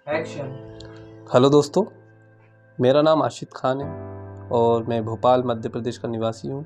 Action. Hello दोस्तों, मेरा नाम आशित खान है और मैं भोपाल मध्य प्रदेश का निवासी हूँ।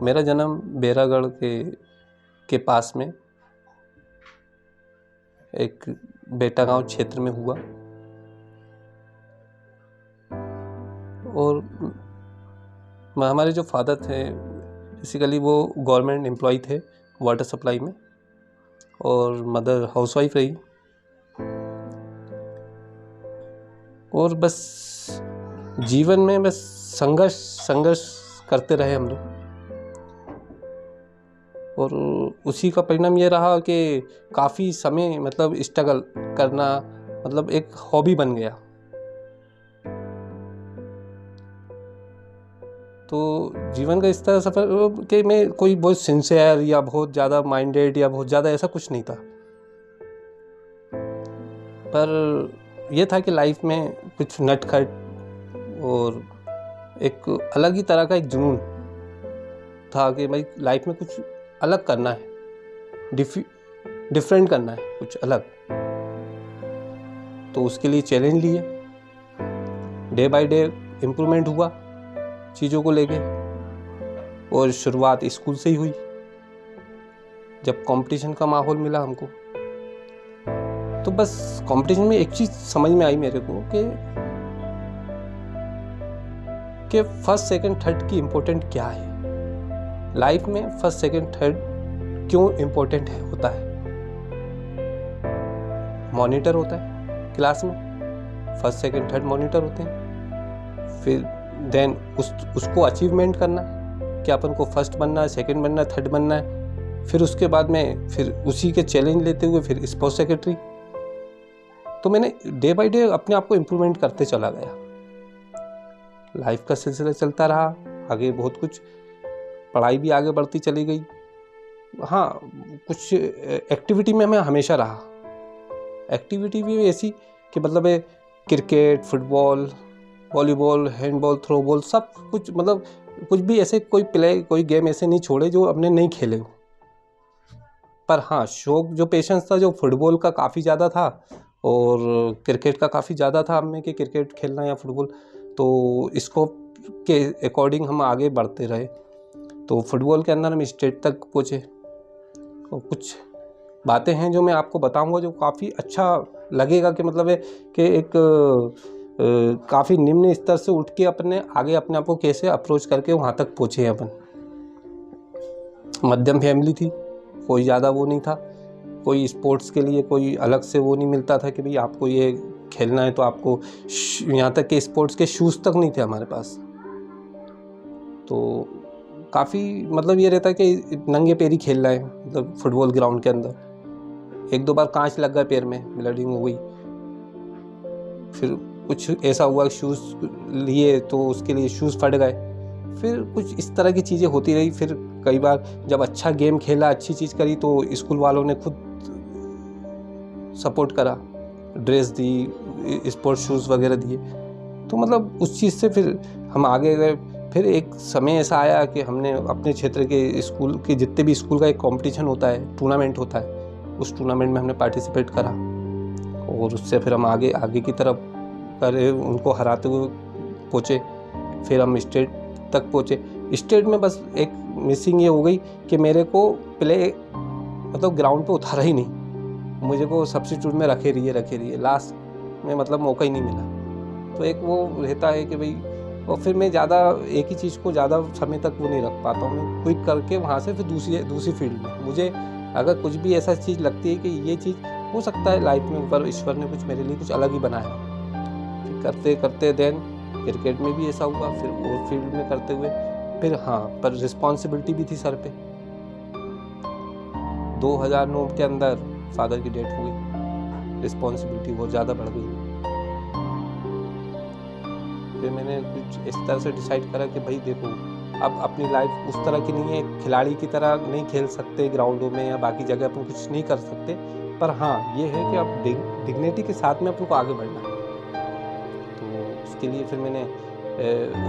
मेरा जन्म बैरागढ़ के पास में एक बेटा गांव क्षेत्र में हुआ और हमारे जो फादर थे बेसिकली वो गवर्नमेंट एम्प्लॉय थे वाटर सप्लाई में, और मदर हाउसवाइफ रही। और बस जीवन में बस संघर्ष करते रहे हम लोग, और उसी का परिणाम ये रहा कि काफ़ी समय मतलब स्ट्रगल करना मतलब एक हॉबी बन गया। तो जीवन का इस तरह सफ़र कि मैं कोई बहुत सिंसियर या बहुत ज़्यादा माइंडेड या बहुत ज़्यादा ऐसा कुछ नहीं था, पर यह था कि लाइफ में कुछ नटखट और एक अलग ही तरह का एक जुनून था कि भाई लाइफ में कुछ अलग करना है, डिफरेंट करना है, कुछ अलग। तो उसके लिए चैलेंज लिए, डे बाय डे इम्प्रूवमेंट हुआ चीज़ों को लेके। और शुरुआत स्कूल से ही हुई, जब कंपटीशन का माहौल मिला हमको। तो बस कंपटीशन में एक चीज़ समझ में आई मेरे को कि फर्स्ट सेकंड थर्ड की इम्पोर्टेंट क्या है लाइफ में। फर्स्ट सेकंड थर्ड क्यों इम्पोर्टेंट होता है। मॉनिटर होता है क्लास में, फर्स्ट सेकंड थर्ड मॉनिटर होते हैं। फिर देन उसको अचीवमेंट करना है कि अपन को फर्स्ट बनना है, सेकंड बनना है, थर्ड बनना है। फिर उसके बाद में फिर उसी के चैलेंज लेते हुए फिर स्पोर्ट्स सेक्रेटरी। तो मैंने डे बाय डे अपने आप को इम्प्रूवमेंट करते चला गया। लाइफ का सिलसिला चलता रहा, आगे बहुत कुछ पढ़ाई भी आगे बढ़ती चली गई। हाँ, कुछ एक्टिविटी में मैं हमेशा रहा। एक्टिविटी भी ऐसी कि मतलब cricket, football, volleyball, handball, throwball, सब कुछ, मतलब कुछ भी ऐसे कोई गेम ऐसे नहीं छोड़े जो हमने नहीं खेले हो। पर हाँ, शौक जो पेशेंस था जो फुटबॉल का काफ़ी ज़्यादा था और क्रिकेट का काफ़ी ज़्यादा था हमें कि क्रिकेट खेलना या फुटबॉल। तो इसको के अकॉर्डिंग हम आगे बढ़ते रहे। तो फुटबॉल के अंदर हम स्टेट तक पहुँचे। और कुछ बातें हैं जो मैं आपको बताऊंगा जो काफ़ी अच्छा लगेगा कि मतलब है कि एक काफ़ी निम्न स्तर से उठ के अपने आप को कैसे अप्रोच करके वहाँ तक पहुँचे अपन। मध्यम फैमिली थी, कोई ज़्यादा वो नहीं था, कोई स्पोर्ट्स के लिए कोई अलग से वो नहीं मिलता था कि भाई आपको ये खेलना है तो आपको, यहाँ तक कि स्पोर्ट्स के शूज़ तक नहीं थे हमारे पास। तो काफ़ी मतलब ये रहता है कि नंगे पैर ही खेलना है, मतलब फुटबॉल ग्राउंड के अंदर। एक दो बार कांच लग गया पैर में, ब्लीडिंग हो गई। फिर कुछ ऐसा हुआ शूज़ लिए तो उसके लिए शूज़ फट गए। फिर कुछ इस तरह की चीज़ें होती रही। फिर कई बार जब अच्छा गेम खेला, अच्छी चीज़ करी, तो स्कूल वालों ने खुद सपोर्ट करा, ड्रेस दी, स्पोर्ट्स शूज़ वगैरह दिए। तो मतलब उस चीज़ से फिर हम आगे गए। फिर एक समय ऐसा आया कि हमने अपने क्षेत्र के स्कूल के जितने भी स्कूल का एक कंपटीशन होता है, टूर्नामेंट होता है, उस टूर्नामेंट में हमने पार्टिसिपेट करा। और उससे फिर हम आगे की तरफ करे, उनको हराते हुए पहुँचे। फिर हम स्टेट तक पहुँचे। स्टेट में बस एक मिसिंग ये हो गई कि मेरे को प्ले मतलब ग्राउंड पे उतारा ही नहीं, मुझे को सब्स्टिट्यूट में रखे रहिए लास्ट में मतलब मौका ही नहीं मिला। तो एक वो रहता है कि भाई, और फिर मैं ज़्यादा एक ही चीज़ को ज़्यादा समय तक वो नहीं रख पाता हूँ। मैं क्विक करके वहाँ से फिर दूसरी फील्ड में, मुझे अगर कुछ भी ऐसा चीज़ लगती है कि ये चीज़ हो सकता है लाइफ में ऊपर ईश्वर ने कुछ मेरे लिए कुछ अलग ही बनाया, फिर करते करते देन क्रिकेट में भी ऐसा हुआ। फिर और फील्ड में करते हुए फिर हाँ, पर रिस्पॉन्सिबिलिटी भी थी सर पे। 2009 के अंदर फादर की डेथ हो गई, रिस्पॉन्सिबिलिटी बहुत ज़्यादा बढ़ गई। फिर मैंने कुछ इस तरह से डिसाइड करा कि भाई देखो, अब अपनी लाइफ उस तरह की नहीं है, खिलाड़ी की तरह नहीं खेल सकते ग्राउंडों में या बाकी जगह अपन कुछ नहीं कर सकते। पर हाँ, ये है कि अब डिग्निटी के साथ में अपन को आगे बढ़ना है। तो उसके लिए फिर मैंने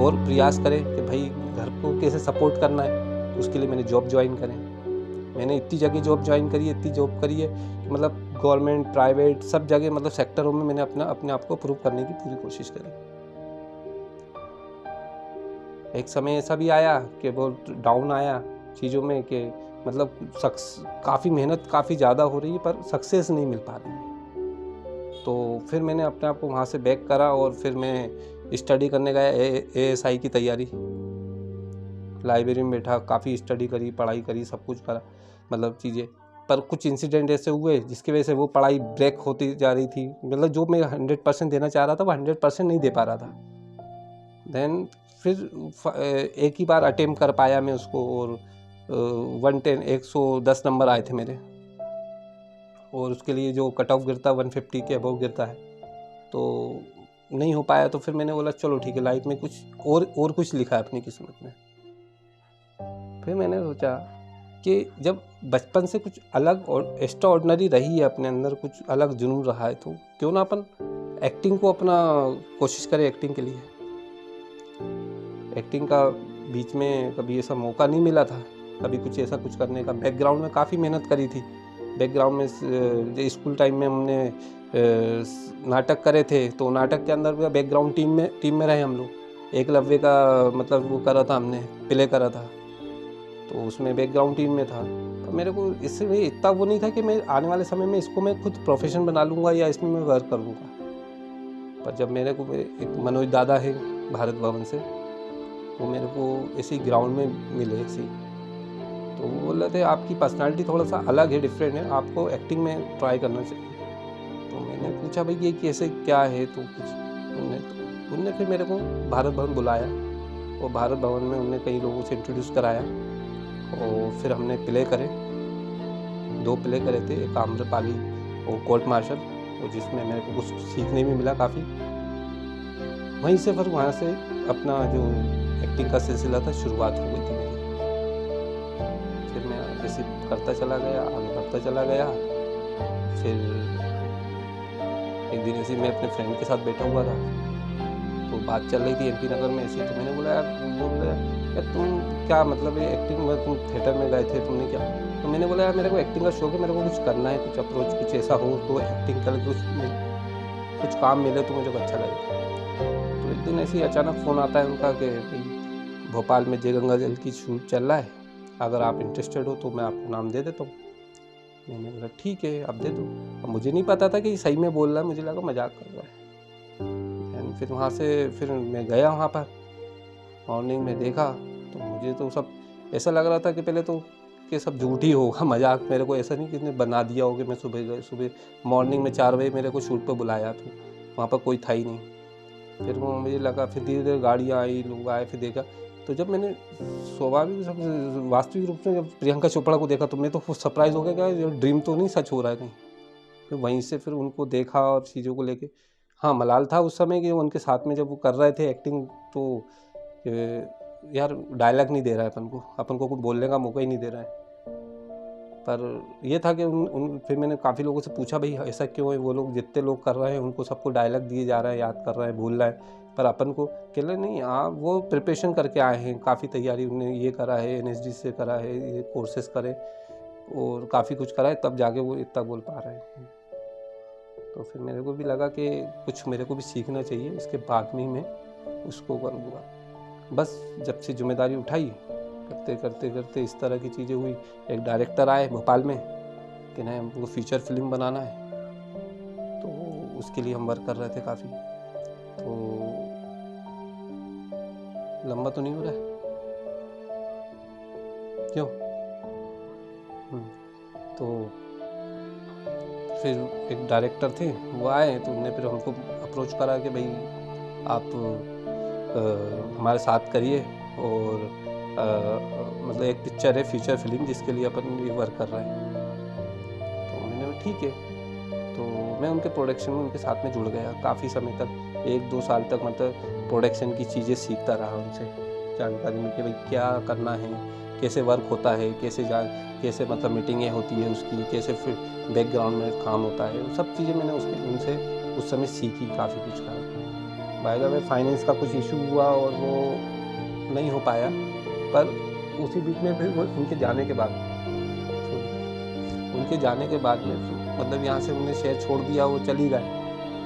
और प्रयास करे कि भाई घर को कैसे सपोर्ट करना है। तो उसके लिए मैंने जॉब ज्वाइन करें। मैंने इतनी जगह जॉब ज्वाइन करी है, इतनी जॉब करी है कि मतलब गवर्नमेंट, प्राइवेट, सब जगह मतलब सेक्टरों में मैंने अपने आप को प्रूव करने की पूरी कोशिश करी। एक समय ऐसा भी आया कि वो डाउन आया चीज़ों में कि मतलब काफ़ी मेहनत काफ़ी ज़्यादा हो रही है पर सक्सेस नहीं मिल पा रही है। तो फिर मैंने अपने आप को वहाँ से बैक करा और फिर मैं स्टडी करने गया ASI की तैयारी। लाइब्रेरी में बैठा, काफ़ी स्टडी करी, पढ़ाई करी, सब कुछ करा, मतलब चीज़ें। पर कुछ इंसिडेंट ऐसे हुए जिसकी वजह से वो पढ़ाई ब्रेक होती जा रही थी। मतलब जो मैं 100% देना चाह रहा था वो 100% नहीं दे पा रहा था। देन फिर एक ही बार अटेम्प्ट कर पाया मैं उसको और 110 नंबर आए थे मेरे, और उसके लिए जो कट ऑफ गिरता 150 के अबव गिरता है, तो नहीं हो पाया। तो फिर मैंने बोला चलो ठीक है, लाइफ में कुछ और कुछ लिखा है अपनी किस्मत में। फिर मैंने सोचा कि जब बचपन से कुछ अलग और एक्स्ट्रा ऑर्डिनरी रही है अपने अंदर, कुछ अलग जुनून रहा है, तो क्यों ना अपन एक्टिंग को अपना कोशिश करें एक्टिंग के लिए। एक्टिंग का बीच में कभी ऐसा मौका नहीं मिला था, कभी कुछ ऐसा कुछ करने का। बैकग्राउंड में काफ़ी मेहनत करी थी। बैकग्राउंड में स्कूल टाइम में हमने नाटक करे थे, तो नाटक के अंदर बैकग्राउंड टीम में रहे हम लोग। एकलव्य का मतलब वो करा था, हमने प्ले करा था, तो उसमें बैकग्राउंड टीम में था। तो मेरे को इसलिए इतना वो नहीं था कि मैं आने वाले समय में इसको मैं खुद प्रोफेशन बना लूँगा या इसमें मैं वर्क करूँगा। पर जब मेरे को एक मनोज दादा है भारत भवन से, वो मेरे को ऐसे ही ग्राउंड में मिले ऐसे, तो वो बोल रहे थे आपकी पर्सनालिटी थोड़ा सा अलग है, डिफरेंट है, आपको एक्टिंग में ट्राई करना चाहिए। तो मैंने पूछा भाई ये कैसे क्या है, तो कुछ उनने फिर मेरे को भारत भवन बुलाया और भारत भवन में उनने कई लोगों से इंट्रोड्यूस कराया और फिर हमने प्ले करे, 2 प्ले करे थे, एक आम्रपाली और कोर्ट मार्शल, और जिसमें मेरे को कुछ सीखने भी मिला काफ़ी। वहीं से फिर वहाँ से अपना जो एक्टिंग का सिलसिला था शुरुआत हो गई थी मेरी। फिर मैं जैसे करता चला गया, आगे बढ़ता चला गया। फिर एक दिन ऐसे मैं अपने फ्रेंड के साथ बैठा हुआ था, तो बात चल रही थी MP नगर में ऐसी, तो मैंने बोला यार तुम क्या मतलब ये एक्टिंग में, तुम थिएटर में गए थे, तुमने क्या? तो मैंने बोला यार मेरे को एक्टिंग का शौक है, मेरे को कुछ करना है, कुछ अप्रोच कुछ ऐसा हो तो एक्टिंग कर कुछ काम मिले तो मुझे अच्छा लगे। तो एक दिन ऐसे ही अचानक फ़ोन आता है उनका कि भाई भोपाल में जय गंगा जल की शूट चल रहा है, अगर आप इंटरेस्टेड हो तो मैं आपको नाम दे देता हूँ। मैंने बोला ठीक है आप दे दो। अब मुझे नहीं पता था कि सही में बोल रहा है, मुझे लगा मजाक कर रहा है। फिर वहाँ से फिर मैं गया वहाँ पर, मॉर्निंग में देखा तो मुझे तो सब ऐसा लग रहा था कि पहले तो कि सब झूठ ही होगा, मजाक। मेरे को ऐसा नहीं कि इसने बना दिया हो कि मैं सुबह मॉर्निंग में 4 बजे मेरे को शूट पर बुलाया, तो वहाँ पर कोई था ही नहीं। फिर वो मुझे लगा, फिर धीरे धीरे गाड़ियाँ आई, लोग आए, फिर देखा तो जब मैंने स्वाभाविक वास्तविक रूप से जब प्रियंका चोपड़ा को देखा तो मैं तो सरप्राइज हो गया कि ड्रीम तो नहीं सच हो रहा है कहीं। फिर वहीं से फिर उनको देखा और चीज़ों को लेके, हाँ मलाल था उस समय कि उनके साथ में जब वो कर रहे थे एक्टिंग, तो यार डायलॉग नहीं दे रहा है अपन को कुछ बोलने का मौका ही नहीं दे रहा है। पर ये था कि फिर मैंने काफ़ी लोगों से पूछा भाई ऐसा क्यों है, वो लोग जितने लोग कर रहे हैं उनको सबको डायलॉग दिए जा रहा है, याद कर रहा है, भूल रहा है, पर अपन को कहले नहीं। हाँ वो प्रिपरेशन करके आए हैं, काफ़ी तैयारी उन्होंने ये करा है, NSD से करा है, ये कोर्सेज करे और काफ़ी कुछ करा है, तब जाके वो इतना बोल पा रहे हैं। तो फिर मेरे को भी लगा कि कुछ मेरे को भी सीखना चाहिए, इसके बाद में ही मैं उसको करूँगा। बस जब से जिम्मेदारी उठाई, करते इस तरह की चीज़ें हुई। एक डायरेक्टर आए भोपाल में कि नहीं हमको फीचर फिल्म बनाना है, तो उसके लिए हम वर्क कर रहे थे काफ़ी। तो लंबा तो नहीं हो रहा है क्यों? तो फिर एक डायरेक्टर थे वो आए, तो उन्होंने फिर हमको अप्रोच करा कि भाई आप हमारे साथ करिए, और मतलब एक पिक्चर है फीचर फिल्म जिसके लिए अपन ये वर्क कर रहे हैं। तो मैंने ठीक है, तो मैं उनके प्रोडक्शन में उनके साथ में जुड़ गया। काफ़ी समय तक 1-2 साल तक मतलब प्रोडक्शन की चीज़ें सीखता रहा, उनसे जानकारी मिली कि भाई क्या करना है, कैसे वर्क होता है, कैसे मतलब मीटिंगें होती है उसकी, कैसे फिर बैकग्राउंड में काम होता है, वो सब चीज़ें मैंने उनसे उस समय सीखी, काफ़ी कुछ करा। बाय द वे फाइनेंस का कुछ इशू हुआ और वो नहीं हो पाया, पर उसी बीच में फिर उनके जाने के बाद में मतलब यहाँ से उन्होंने शहर छोड़ दिया, वो चली गए।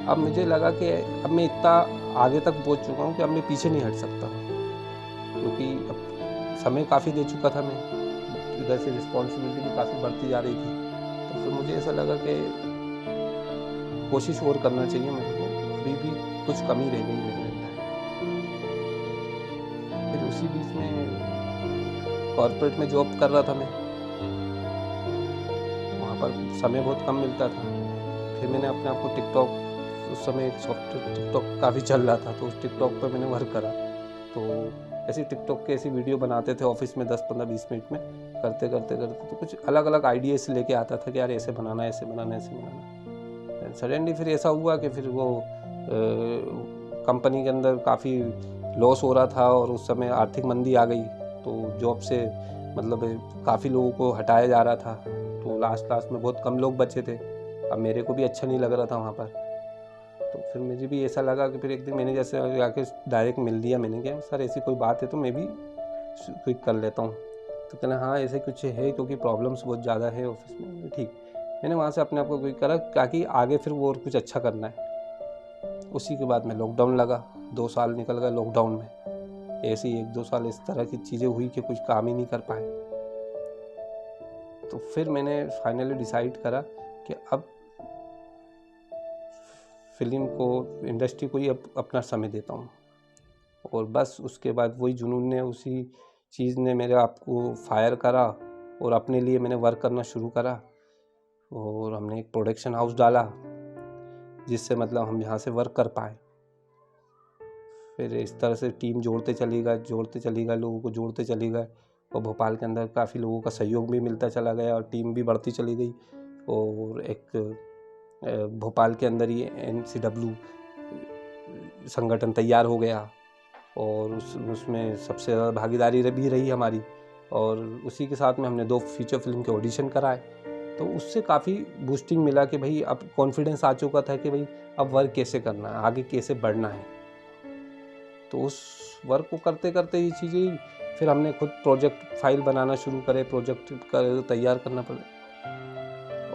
अब मुझे लगा कि अब मैं इतना आगे तक पहुँच चुका हूँ कि अब मैं पीछे नहीं हट सकता हूँ, क्योंकि अब समय काफ़ी दे चुका था मैं, इधर से रिस्पॉन्सिबिलिटी भी काफ़ी बढ़ती जा रही थी। तो फिर मुझे ऐसा लगा कि कोशिश और करना चाहिए मेरे को, अभी भी कुछ कमी रह गई मेरे अंदर। फिर उसी बीच में कॉर्पोरेट में जॉब कर रहा था मैं, वहाँ पर समय बहुत कम मिलता था। फिर मैंने अपने आप को टिकटॉक, उस समय एक सॉफ्टवेयर टिकटॉक काफ़ी चल रहा था, तो उस टिकटॉक पर मैंने वर्क करा। तो ऐसी टिकटॉक के ऐसी वीडियो बनाते थे ऑफिस में 10, 15, 20 मिनट में, करते करते करते तो कुछ अलग अलग आइडियाज़ लेके आता था कि यार ऐसे बनाना, ऐसे बनाना, ऐसे बनाना। सडनली फिर ऐसा हुआ कि फिर वो कंपनी के अंदर काफ़ी लॉस हो रहा था और उस समय आर्थिक मंदी आ गई, तो जॉब से मतलब काफ़ी लोगों को हटाया जा रहा था। तो लास्ट में बहुत कम लोग बचे थे। अब मेरे को भी अच्छा नहीं लग रहा था वहाँ पर। तो फिर मुझे भी ऐसा लगा कि फिर एक दिन मैंने जैसे आके डायरेक्ट मिल लिया, मैंने कहा सर ऐसी कोई बात है तो मैं भी क्विक कर लेता हूँ। तो कहना हाँ ऐसे कुछ है, क्योंकि प्रॉब्लम्स बहुत ज़्यादा है ऑफिस में। ठीक, मैंने वहाँ से अपने आप को क्विक करा, ताकि आगे फिर वो और कुछ अच्छा करना है। उसी के बाद में लॉकडाउन लगा, 2 साल निकल गए लॉकडाउन में। ऐसे ही 1-2 साल इस तरह की चीज़ें हुई कि कुछ काम ही नहीं कर पाए। तो फिर मैंने फाइनली डिसाइड करा कि अब फिल्म को, इंडस्ट्री को ही अब अपना समय देता हूँ। और बस उसके बाद वही जुनून ने, उसी चीज़ ने मेरे आप को फायर करा और अपने लिए मैंने वर्क करना शुरू करा। और हमने एक प्रोडक्शन हाउस डाला, जिससे मतलब हम यहाँ से वर्क कर पाए। फिर इस तरह से टीम जोड़ते चली गए, लोगों को जोड़ते चली गए। और भोपाल के अंदर काफ़ी लोगों का सहयोग भी मिलता चला गया और टीम भी बढ़ती चली गई। और एक भोपाल के अंदर ही NCW संगठन तैयार हो गया, और उसमें सबसे ज़्यादा भागीदारी भी रही हमारी। और उसी के साथ में हमने 2 फीचर फिल्म के ऑडिशन कराए। तो उससे काफ़ी बूस्टिंग मिला कि भाई अब कॉन्फिडेंस आ चुका था कि भाई अब वर्क कैसे करना है, आगे कैसे बढ़ना है। तो उस वर्क को करते करते ये चीज़ें, फिर हमने खुद प्रोजेक्ट फाइल बनाना शुरू करे, प्रोजेक्ट तैयार करना पड़े।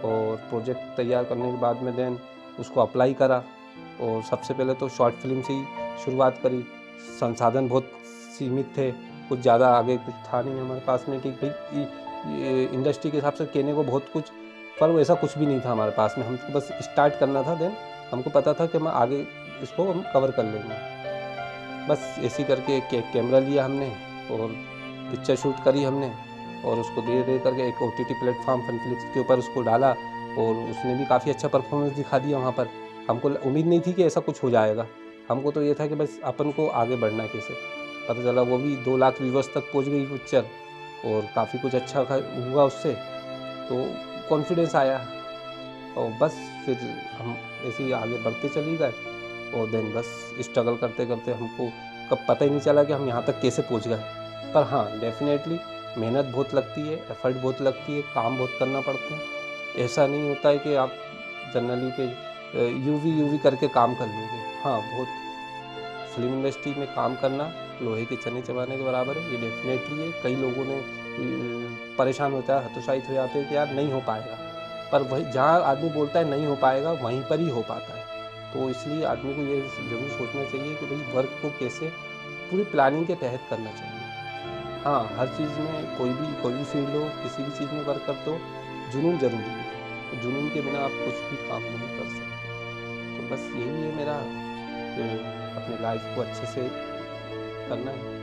और प्रोजेक्ट तैयार करने के बाद में देन उसको अप्लाई करा। और सबसे पहले तो शॉर्ट फिल्म से ही शुरुआत करी। संसाधन बहुत सीमित थे, कुछ ज़्यादा आगे कुछ था नहीं हमारे पास में कि भाई इंडस्ट्री के हिसाब से कहने को बहुत कुछ, पर वो ऐसा कुछ भी नहीं था हमारे पास में। हमको बस स्टार्ट करना था। देन हमको पता था कि हम आगे इसको हम कवर कर लेंगे। बस ऐसे करके एक कैमरा लिया हमने और पिक्चर शूट करी हमने, और उसको धीरे धीरे करके एक OTT प्लेटफॉर्म फनफ्लिक्स के ऊपर उसको डाला। और उसने भी काफ़ी अच्छा परफॉर्मेंस दिखा दिया वहाँ पर। हमको उम्मीद नहीं थी कि ऐसा कुछ हो जाएगा। हमको तो ये था कि बस अपन को आगे बढ़ना है कैसे। पता चला वो भी 2 लाख व्यूवर्स तक पहुँच गई पिक्चर, और काफ़ी कुछ अच्छा हुआ उससे। तो कॉन्फिडेंस आया, और बस फिर हम ऐसे ही आगे बढ़ते चले गए। और देन बस स्ट्रगल करते करते हमको कब पता ही नहीं चला कि हम यहाँ तक कैसे पहुँच गए। पर हाँ, डेफिनेटली मेहनत बहुत लगती है, एफर्ट बहुत लगती है, काम बहुत करना पड़ता है। ऐसा नहीं होता है कि आप जनरली के यूवी करके काम कर लोगे। हाँ, बहुत फिल्म इंडस्ट्री में काम करना लोहे के चने चबाने के बराबर है, ये डेफिनेटली है। कई लोगों ने परेशान होता है, हतोत्साहित हो जाते हैं कि यार नहीं हो पाएगा। पर वही जहाँ आदमी बोलता है नहीं हो पाएगा, वहीं पर ही हो पाता है। तो इसलिए आदमी को ये ज़रूर सोचना चाहिए कि भाई वर्क को कैसे पूरी प्लानिंग के तहत करना चाहिए। हाँ, हर चीज़ में कोई भी फील्ड हो, किसी भी चीज़ में वर्क करते हो, जुनून ज़रूरी है। तो जुनून के बिना आप कुछ भी काम नहीं कर सकते। तो बस यही है मेरा, कि अपनी लाइफ को अच्छे से करना है।